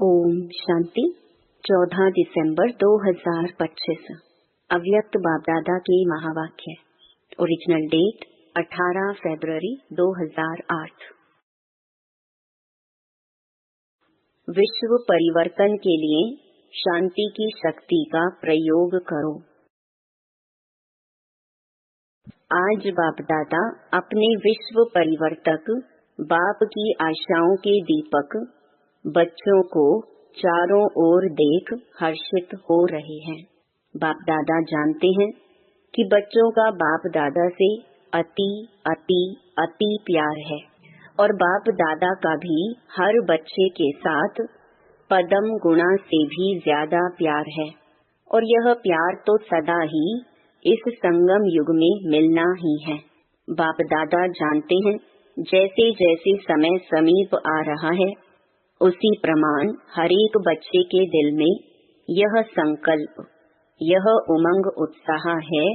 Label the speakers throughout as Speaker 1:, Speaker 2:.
Speaker 1: ओम शांति। 14 दिसंबर 2025। अव्यक्त बाप दादा के महावाक्य। ओरिजिनल डेट 18 फरवरी 2008। विश्व परिवर्तन के लिए शांति की शक्ति का प्रयोग करो। आज बाप दादा अपने विश्व परिवर्तक बाप की आशाओं के दीपक बच्चों को चारों ओर देख हर्षित हो रहे हैं। बाप दादा जानते हैं कि बच्चों का बाप दादा से अति अति अति प्यार है और बाप दादा का भी हर बच्चे के साथ पदम गुणा से भी ज्यादा प्यार है और यह प्यार तो सदा ही इस संगम युग में मिलना ही है। बाप दादा जानते हैं जैसे जैसे समय समीप आ रहा है उसी प्रमाण हर एक बच्चे के दिल में यह संकल्प, यह उमंग उत्साह है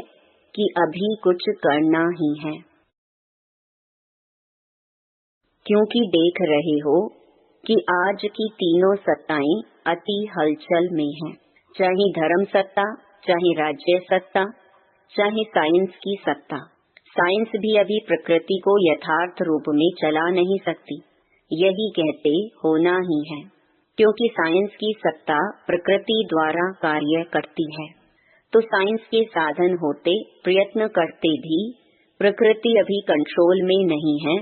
Speaker 1: कि अभी कुछ करना ही है, क्योंकि देख रहे हो कि आज की तीनों सत्ताएं अति हलचल में हैं। चाहे धर्म सत्ता, चाहे राज्य सत्ता, चाहे साइंस की सत्ता। साइंस भी अभी प्रकृति को यथार्थ रूप में चला नहीं सकती, यही कहते होना ही है, क्योंकि साइंस की सत्ता प्रकृति द्वारा कार्य करती है। तो साइंस के साधन होते प्रयत्न करते भी प्रकृति अभी कंट्रोल में नहीं है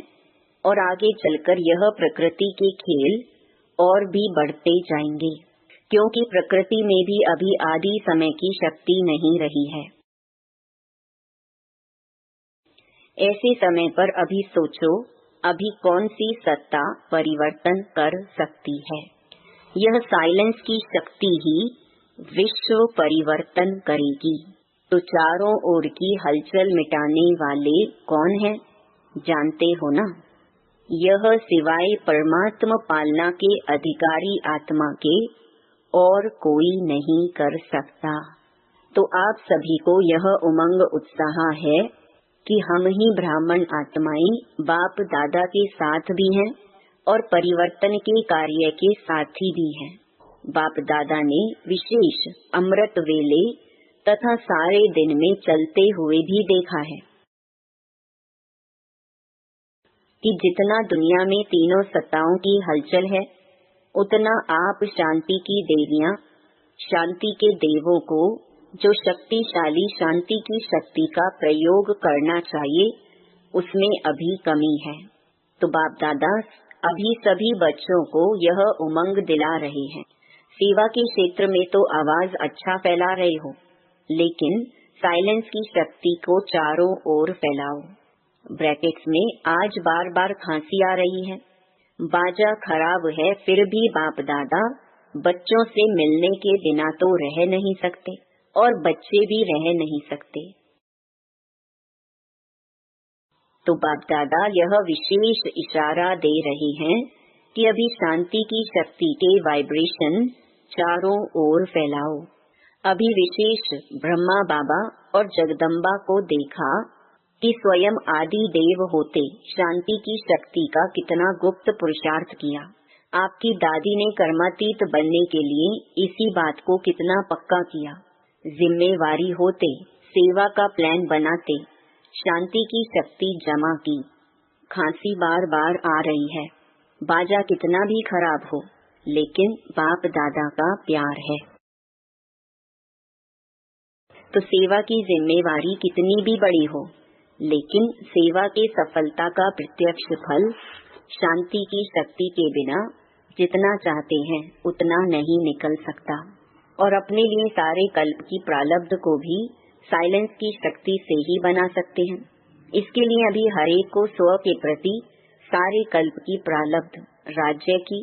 Speaker 1: और आगे चलकर यह प्रकृति के खेल और भी बढ़ते जाएंगे, क्योंकि प्रकृति में भी अभी आदि समय की शक्ति नहीं रही है। ऐसे समय पर अभी सोचो, अभी कौन सी सत्ता परिवर्तन कर सकती है? यह साइलेंस की शक्ति ही विश्व परिवर्तन करेगी। तो चारों ओर की हलचल मिटाने वाले कौन हैं? जानते हो ना? यह सिवाय परमात्मा पालना के अधिकारी आत्मा के और कोई नहीं कर सकता। तो आप सभी को यह उमंग उत्साह है कि हम ही ब्राह्मण आत्माएं बाप दादा के साथ भी हैं और परिवर्तन के कार्य के साथी भी हैं। बाप दादा ने विशेष अमृत वेले तथा सारे दिन में चलते हुए भी देखा है कि जितना दुनिया में तीनों सत्ताओं की हलचल है, उतना आप शांति की देवियां, शांति के देवों को जो शक्तिशाली शांति की शक्ति का प्रयोग करना चाहिए, उसमें अभी कमी है। तो बाप दादा अभी सभी बच्चों को यह उमंग दिला रहे हैं। सेवा के क्षेत्र में तो आवाज अच्छा फैला रहे हो, लेकिन साइलेंस की शक्ति को चारों ओर फैलाओ। ब्रैकेट्स में आज बार बार खांसी आ रही है, बाजा खराब है, फिर भी बाप दादा बच्चों से मिलने के बिना तो रह नहीं सकते और बच्चे भी रह नहीं सकते। तो बाप दादा यह विशेष इशारा दे रहे हैं कि अभी शांति की शक्ति के वाइब्रेशन चारों ओर फैलाओ। अभी विशेष ब्रह्मा बाबा और जगदम्बा को देखा कि स्वयं आदि देव होते शांति की शक्ति का कितना गुप्त पुरुषार्थ किया। आपकी दादी ने कर्मातीत बनने के लिए इसी बात को कितना पक्का किया। जिम्मेवारी होते सेवा का प्लान बनाते शांति की शक्ति जमा की। खांसी बार बार आ रही है, बाजा कितना भी खराब हो, लेकिन बाप दादा का प्यार है। तो सेवा की जिम्मेवारी कितनी भी बड़ी हो, लेकिन सेवा के सफलता का प्रत्यक्ष फल शांति की शक्ति के बिना जितना चाहते हैं उतना नहीं निकल सकता। और अपने लिए सारे कल्प की प्रारब्ध को भी साइलेंस की शक्ति से ही बना सकते हैं। इसके लिए अभी हर एक को स्व के प्रति सारे कल्प की प्रारब्ध, राज्य की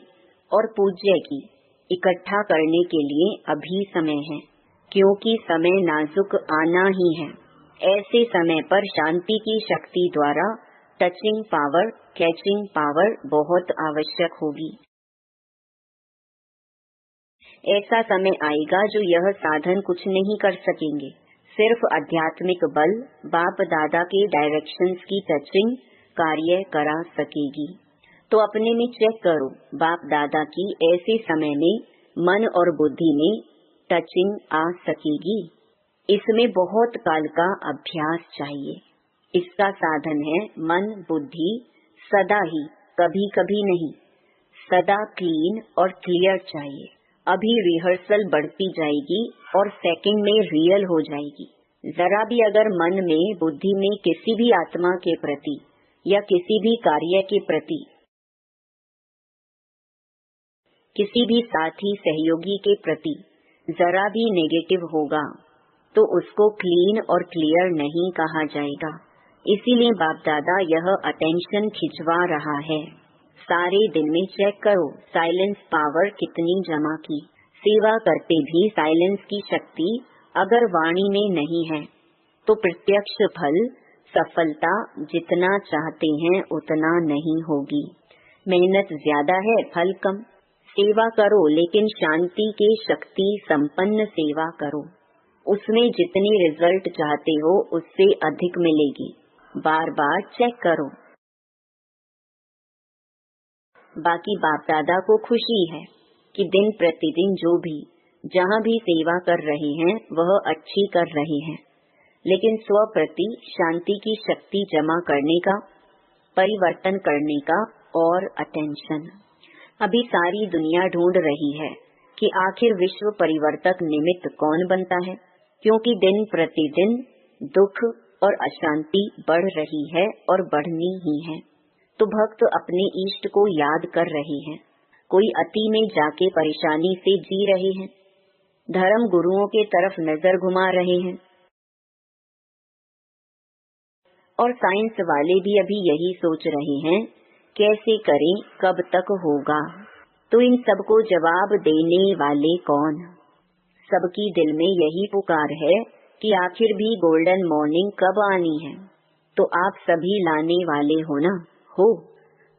Speaker 1: और पूज्य की इकट्ठा करने के लिए अभी समय है, क्योंकि समय नाजुक आना ही है। ऐसे समय पर शांति की शक्ति द्वारा टचिंग पावर, कैचिंग पावर बहुत आवश्यक होगी। ऐसा समय आएगा जो यह साधन कुछ नहीं कर सकेंगे, सिर्फ आध्यात्मिक बल बाप दादा के डायरेक्शंस की टचिंग कार्य करा सकेगी। तो अपने में चेक करो, बाप दादा की ऐसे समय में मन और बुद्धि में टचिंग आ सकेगी? इसमें बहुत काल का अभ्यास चाहिए। इसका साधन है मन बुद्धि सदा ही, कभी कभी नहीं, सदा क्लीन और क्लियर चाहिए। अभी रिहर्सल बढ़ती जाएगी और सेकंड में रियल हो जाएगी। जरा भी अगर मन में बुद्धि में किसी भी आत्मा के प्रति या किसी भी कार्य के प्रति, किसी भी साथी सहयोगी के प्रति जरा भी नेगेटिव होगा तो उसको क्लीन और क्लियर नहीं कहा जाएगा। इसीलिए बाप दादा यह अटेंशन खिंचवा रहा है। सारे दिन में चेक करो साइलेंस पावर कितनी जमा की। सेवा करते भी साइलेंस की शक्ति अगर वाणी में नहीं है तो प्रत्यक्ष फल सफलता जितना चाहते हैं उतना नहीं होगी। मेहनत ज्यादा है, फल कम। सेवा करो लेकिन शांति के शक्ति संपन्न सेवा करो। उसमें जितनी रिजल्ट चाहते हो उससे अधिक मिलेगी। बार बार चेक करो। बाकी बाप दादा को खुशी है कि दिन प्रतिदिन जो भी जहाँ भी सेवा कर रहे हैं वह अच्छी कर रहे हैं, लेकिन स्व प्रति शांति की शक्ति जमा करने का, परिवर्तन करने का और अटेंशन। अभी सारी दुनिया ढूंढ रही है कि आखिर विश्व परिवर्तक निमित्त कौन बनता है, क्योंकि दिन प्रतिदिन दुख और अशांति बढ़ रही है और बढ़नी ही है। तो भक्त अपने इष्ट को याद कर रहे हैं। कोई अति में जाके परेशानी से जी रहे हैं, धर्म गुरुओं के तरफ नजर घुमा रहे हैं, और साइंस वाले भी अभी यही सोच रहे हैं कैसे करें, कब तक होगा। तो इन सबको जवाब देने वाले कौन? सबकी दिल में यही पुकार है कि आखिर भी गोल्डन मॉर्निंग कब आनी है। तो आप सभी लाने वाले हो ना? हो?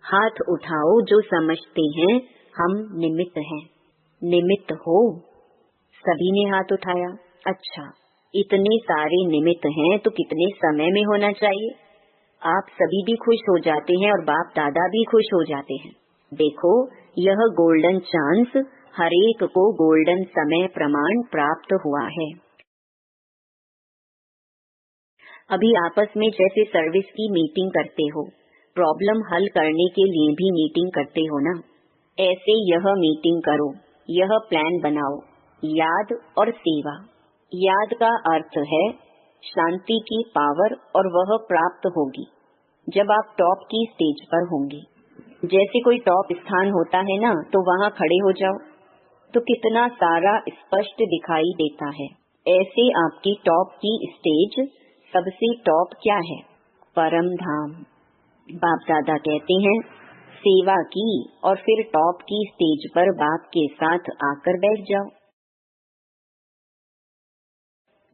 Speaker 1: हाथ उठाओ जो समझते हैं हम निमित्त हैं। निमित्त हो? सभी ने हाथ उठाया। अच्छा, इतने सारे निमित्त हैं तो कितने समय में होना चाहिए? आप सभी भी खुश हो जाते हैं और बाप दादा भी खुश हो जाते हैं। देखो, यह गोल्डन चांस हरेक को गोल्डन समय प्रमाण प्राप्त हुआ है। अभी आपस में जैसे सर्विस की मीटिंग करते हो, प्रॉब्लम हल करने के लिए भी मीटिंग करते हो ना, ऐसे यह मीटिंग करो, यह प्लान बनाओ, याद और सेवा। याद का अर्थ है शांति की पावर, और वह प्राप्त होगी जब आप टॉप की स्टेज पर होंगे। जैसे कोई टॉप स्थान होता है ना, तो वहाँ खड़े हो जाओ तो कितना सारा स्पष्ट दिखाई देता है। ऐसे आपकी टॉप की स्टेज सबसे टॉप क्या है? परम धाम। बाप दादा कहते हैं सेवा की और फिर टॉप की स्टेज पर बाप के साथ आकर बैठ जाओ।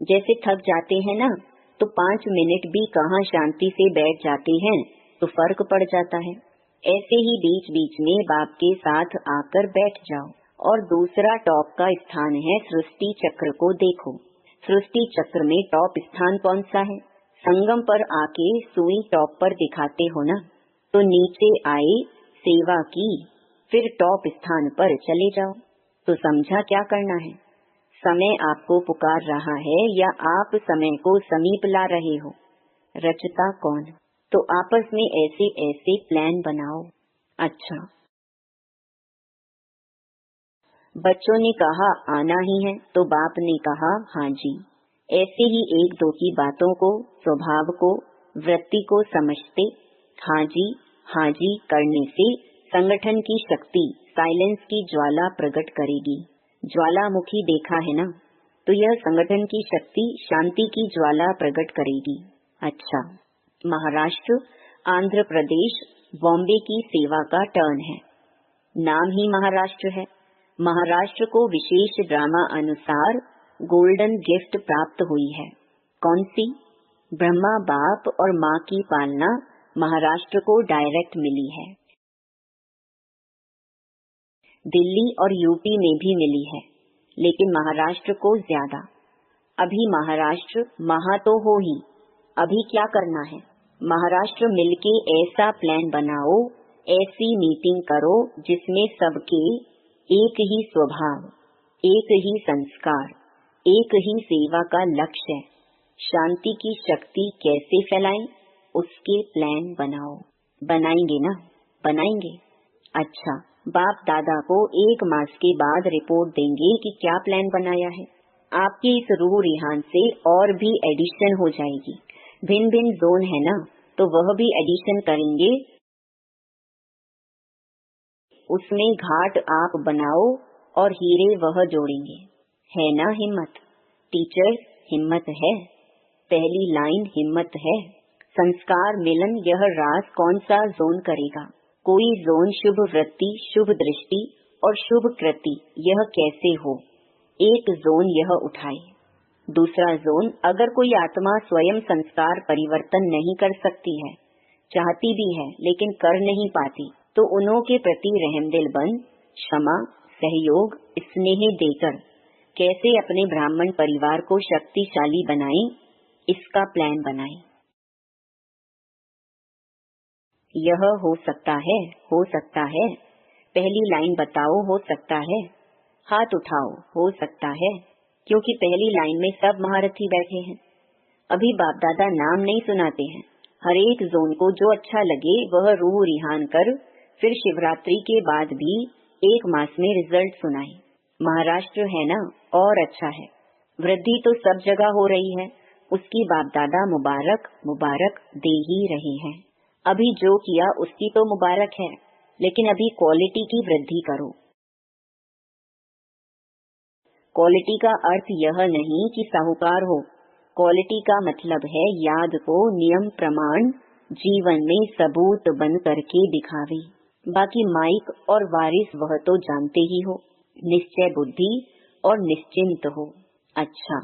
Speaker 1: जैसे थक जाते हैं ना, तो 5 मिनट भी कहाँ शांति से बैठ जाते हैं तो फर्क पड़ जाता है। ऐसे ही बीच बीच में बाप के साथ आकर बैठ जाओ। और दूसरा टॉप का स्थान है सृष्टि चक्र को देखो। सृष्टि चक्र में टॉप स्थान कौन सा है? संगम पर आके सुई टॉप पर दिखाते हो ना, तो नीचे आए, सेवा की, फिर टॉप स्थान पर चले जाओ। तो समझा क्या करना है? समय आपको पुकार रहा है या आप समय को समीप ला रहे हो? रचता कौन? तो आपस में ऐसे ऐसे प्लान बनाओ। अच्छा, बच्चों ने कहा आना ही है, तो बाप ने कहा हाँ जी। ऐसे ही एक दो की बातों को, स्वभाव को, वृत्ति को समझते हाँ जी करने से संगठन की शक्ति साइलेंस की ज्वाला प्रकट करेगी। ज्वालामुखी देखा है ना, तो यह संगठन की शक्ति शांति की ज्वाला प्रकट करेगी। अच्छा, महाराष्ट्र, आंध्र प्रदेश, बॉम्बे की सेवा का टर्न है। नाम ही महाराष्ट्र है। महाराष्ट्र को विशेष ड्रामा अनुसार गोल्डन गिफ्ट प्राप्त हुई है। कौन सी? ब्रह्मा बाप और माँ की पालना महाराष्ट्र को डायरेक्ट मिली है। दिल्ली और यूपी में भी मिली है, लेकिन महाराष्ट्र को ज्यादा। अभी महाराष्ट्र महा तो हो ही, अभी क्या करना है? महाराष्ट्र मिलके ऐसा प्लान बनाओ, ऐसी मीटिंग करो जिसमें सबके एक ही स्वभाव, एक ही संस्कार, एक ही सेवा का लक्ष्य है। शांति की शक्ति कैसे फैलाएं, उसके प्लान बनाओ। बनाएंगे ना? बनाएंगे। अच्छा, बाप दादा को 1 मास के बाद रिपोर्ट देंगे कि क्या प्लान बनाया है। आपके इस रूह रिहान से और भी एडिशन हो जाएगी। भिन्न भिन्न जोन है ना, तो वह भी एडिशन करेंगे। उसमें घाट आप बनाओ और हीरे वह जोड़ेंगे। है ना हिम्मत? टीचर्स, हिम्मत है। पहली लाइन हिम्मत है। संस्कार मिलन यह रास कौन सा जोन करेगा? कोई जोन शुभ वृत्ति, शुभ दृष्टि और शुभ कृति यह कैसे हो? एक जोन यह उठाए। दूसरा जोन, अगर कोई आत्मा स्वयं संस्कार परिवर्तन नहीं कर सकती है, चाहती भी है लेकिन कर नहीं पाती, तो उन्हों के प्रति रहमदिल बन क्षमा, सहयोग, स्नेह देकर कैसे अपने ब्राह्मण परिवार को शक्तिशाली बनाएं, इसका प्लान बनाएं। यह हो सकता है, हो सकता है। पहली लाइन बताओ, हो सकता है। हाथ उठाओ, हो सकता है, क्योंकि पहली लाइन में सब महारथी बैठे हैं। अभी बाप दादा नाम नहीं सुनाते हैं। हर एक जोन को जो अच्छा लगे वह रूह रिहान कर फिर शिवरात्रि के बाद भी 1 मास में रिजल्ट सुनाए। महाराष्ट्र है ना, और अच्छा है। वृद्धि तो सब जगह हो रही है, उसकी बाप दादा मुबारक मुबारक दे ही रहे हैं। अभी जो किया उसकी तो मुबारक है, लेकिन अभी क्वालिटी की वृद्धि करो। क्वालिटी का अर्थ यह नहीं कि साहूकार हो। क्वालिटी का मतलब है याद को नियम प्रमाण जीवन में सबूत बन करके दिखावे। बाकी माइक और वारिस वह तो जानते ही हो। निश्चय बुद्धि और निश्चिंत हो। अच्छा,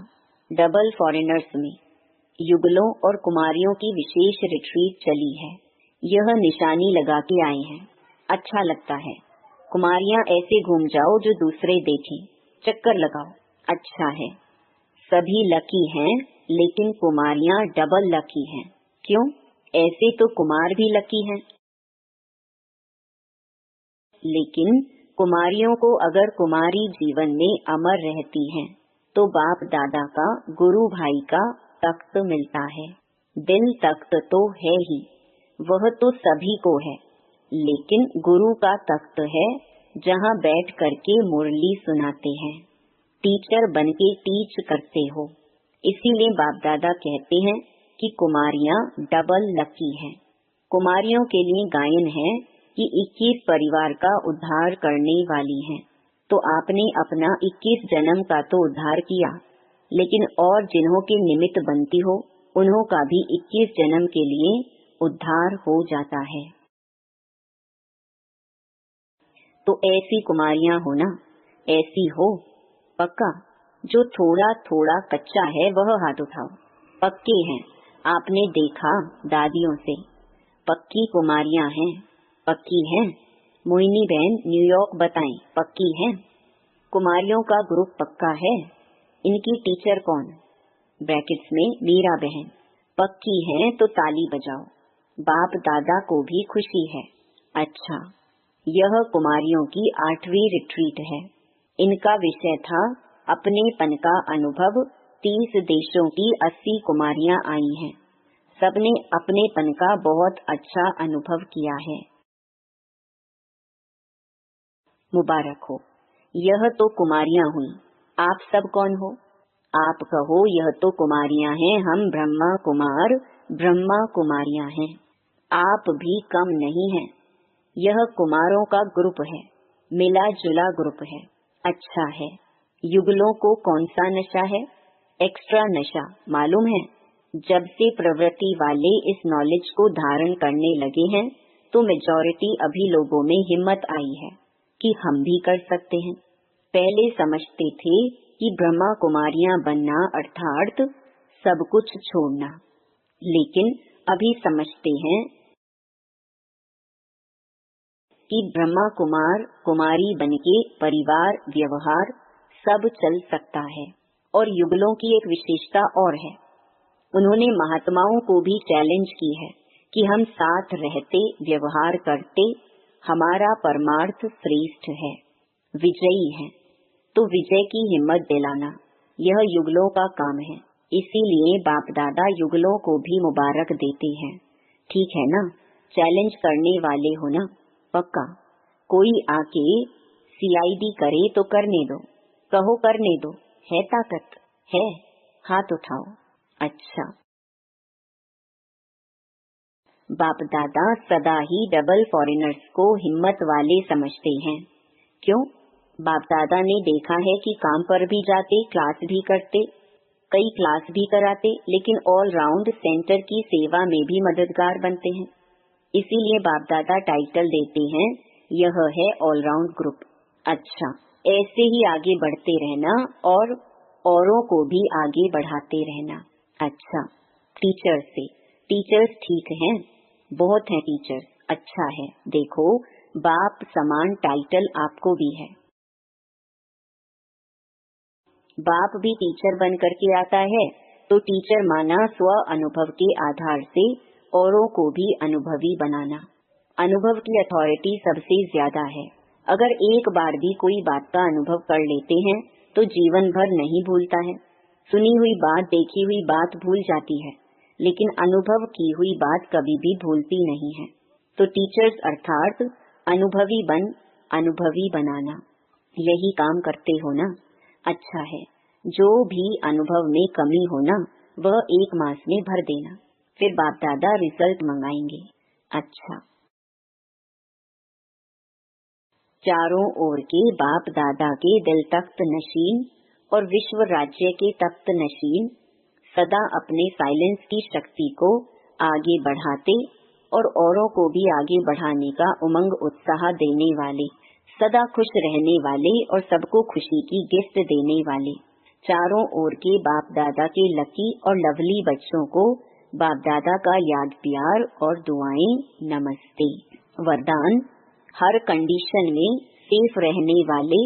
Speaker 1: डबल फॉरेनर्स में युगलों और कुमारियों की विशेष रिट्रीट चली है। यह निशानी लगा के आए हैं। अच्छा लगता है। कुमारियां ऐसे घूम जाओ जो दूसरे देखें, चक्कर लगाओ। अच्छा है। सभी लकी हैं, लेकिन कुमारियां डबल लकी हैं। क्यों? ऐसे तो कुमार भी लकी हैं, लेकिन कुमारियों को अगर कुमारी जीवन में अमर रहती हैं, तो बाप दादा का, गुरु भाई का तख्त मिलता है। दिल तख्त तो है ही, वह तो सभी को है, लेकिन गुरु का तख्त है जहाँ बैठ करके मुरली सुनाते हैं। टीचर बनके टीच करते हो। इसीलिए बाप दादा कहते हैं कि कुमारियां डबल लकी हैं। कुमारियों के लिए गायन है कि 21 परिवार का उद्धार करने वाली हैं। तो आपने अपना 21 जन्म का तो उद्धार किया, लेकिन और जिन्हों के निमित्त बनती हो उन्हों का भी 21 जन्म के लिए उद्धार हो जाता है। तो ऐसी कुमारियां हो ना, ऐसी हो पक्का। जो थोड़ा थोड़ा कच्चा है वह हाथ उठाओ। पक्के हैं, आपने देखा दादियों से। पक्की कुमारियां हैं, पक्की हैं। मोहिनी बहन न्यूयॉर्क बताएं, पक्की हैं। कुमारियों का ग्रुप पक्का है। इनकी टीचर कौन? ब्रैकेट्स में मीरा बहन। पक्की हैं तो ताली बजाओ। बाप दादा को भी खुशी है। अच्छा, यह कुमारियों की 8वीं रिट्रीट है। इनका विषय था अपनेपन का अनुभव। 30 देशों की 80 कुमारियां आई हैं। सबने अपनेपन का बहुत अच्छा अनुभव किया है। मुबारक हो। यह तो कुमारियां हुई। आप सब कौन हो? आप कहो यह तो कुमारियां हैं, हम ब्रह्मा कुमार, ब्रह्मा कुमारियां हैं। आप भी कम नहीं हैं। यह कुमारों का ग्रुप है, मिला जुला ग्रुप है। अच्छा है। युगलों को कौन सा नशा है? एक्स्ट्रा नशा मालूम है। जब से प्रवृत्ति वाले इस नॉलेज को धारण करने लगे हैं, तो मेजॉरिटी अभी लोगों में हिम्मत आई है कि हम भी कर सकते हैं। पहले समझते थे कि ब्रह्मा कुमारियां बनना अर्थात सब कुछ छोड़ना, लेकिन अभी समझते हैं कि ब्रह्मा कुमार कुमारी बनके परिवार व्यवहार सब चल सकता है। और युगलों की एक विशेषता और है, उन्होंने महात्माओं को भी चैलेंज की है कि हम साथ रहते, व्यवहार करते, हमारा परमार्थ श्रेष्ठ है, विजयी है, तो विजय की हिम्मत दिलाना यह युगलों का काम है। इसीलिए बाप दादा युगलों को भी मुबारक देते हैं। ठीक है ना? चैलेंज करने वाले हो ना? पक्का? कोई आके CID करे तो करने दो, कहो करने दो, है ताकत? है? हाथ उठाओ। अच्छा, बाप दादा सदा ही डबल फॉरेनर्स को हिम्मत वाले समझते हैं। क्यों? बाप दादा ने देखा है कि काम पर भी जाते, क्लास भी करते, कई क्लास भी कराते, लेकिन ऑल राउंड सेंटर की सेवा में भी मददगार बनते हैं। इसीलिए बाप दादा टाइटल देते हैं, यह है ऑलराउंड ग्रुप। अच्छा, ऐसे ही आगे बढ़ते रहना और औरों को भी आगे बढ़ाते रहना। अच्छा, टीचर्स से, टीचर्स ठीक हैं, बहुत हैं टीचर्स, अच्छा है। देखो, बाप समान टाइटल आपको भी है। बाप भी टीचर बन करके आता है, तो टीचर माना स्व अनुभव के आधार से औरों को भी अनुभवी बनाना। अनुभव की अथॉरिटी सबसे ज्यादा है। अगर एक बार भी कोई बात का अनुभव कर लेते हैं तो जीवन भर नहीं भूलता है। सुनी हुई बात, देखी हुई बात भूल जाती है, लेकिन अनुभव की हुई बात कभी भी भूलती नहीं है। तो टीचर्स अर्थात अनुभवी बन अनुभवी बनाना, यही काम करते हो ना? अच्छा है। जो भी अनुभव में कमी हो ना, वह 1 मास में भर देना, फिर बाप दादा रिजल्ट मंगाएंगे। अच्छा, चारों ओर के बाप दादा के दिल तख्त नशीन और विश्व राज्य के तख्त नशीन सदा अपने साइलेंस की शक्ति को आगे बढ़ाते और औरों को भी आगे बढ़ाने का उमंग उत्साह देने वाले, सदा खुश रहने वाले और सबको खुशी की गिफ्ट देने वाले चारों ओर के बाप दादा के लकी और लवली बच्चों को बाप दादा का याद प्यार और दुआएं। नमस्ते। वरदान, हर कंडीशन में सेफ रहने वाले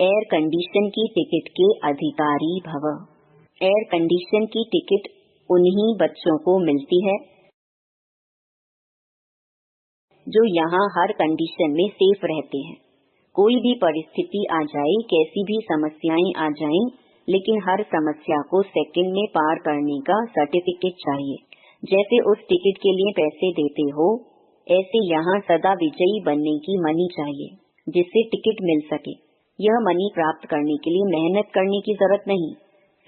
Speaker 1: एयर कंडीशन की टिकट के अधिकारी भव। एयर कंडीशन की टिकट उन्हीं बच्चों को मिलती है जो यहाँ हर कंडीशन में सेफ रहते हैं। कोई भी परिस्थिति आ जाए, कैसी भी समस्याएं आ जाएं, लेकिन हर समस्या को सेकंड में पार करने का सर्टिफिकेट चाहिए। जैसे उस टिकट के लिए पैसे देते हो, ऐसे यहाँ सदा विजयी बनने की मनी चाहिए, जिससे टिकट मिल सके। यह मनी प्राप्त करने के लिए मेहनत करने की जरूरत नहीं,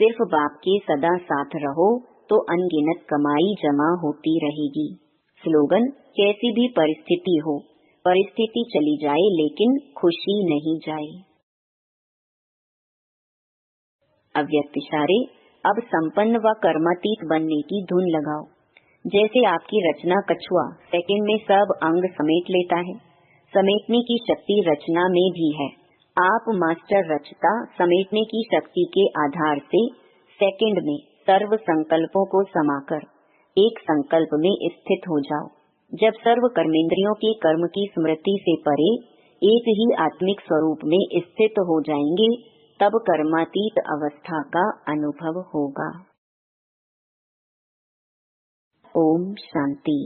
Speaker 1: सिर्फ बाप के सदा साथ रहो तो अनगिनत कमाई जमा होती रहेगी। स्लोगन, कैसी भी परिस्थिति हो, परिस्थिति चली जाए लेकिन खुशी नहीं जाए। अव्यक्त इशारे, अब संपन्न व कर्मातीत बनने की धुन लगाओ। जैसे आपकी रचना कछुआ सेकंड में सब अंग समेट लेता है, समेटने की शक्ति रचना में भी है। आप मास्टर रचता समेटने की शक्ति के आधार से सेकंड में सर्व संकल्पों को समाकर एक संकल्प में स्थित हो जाओ। जब सर्व कर्मेंद्रियों के कर्म की स्मृति से परे एक ही आत्मिक स्वरूप में स्थित हो जाएंगे, तब कर्मातीत अवस्था का अनुभव होगा। ओम शांति।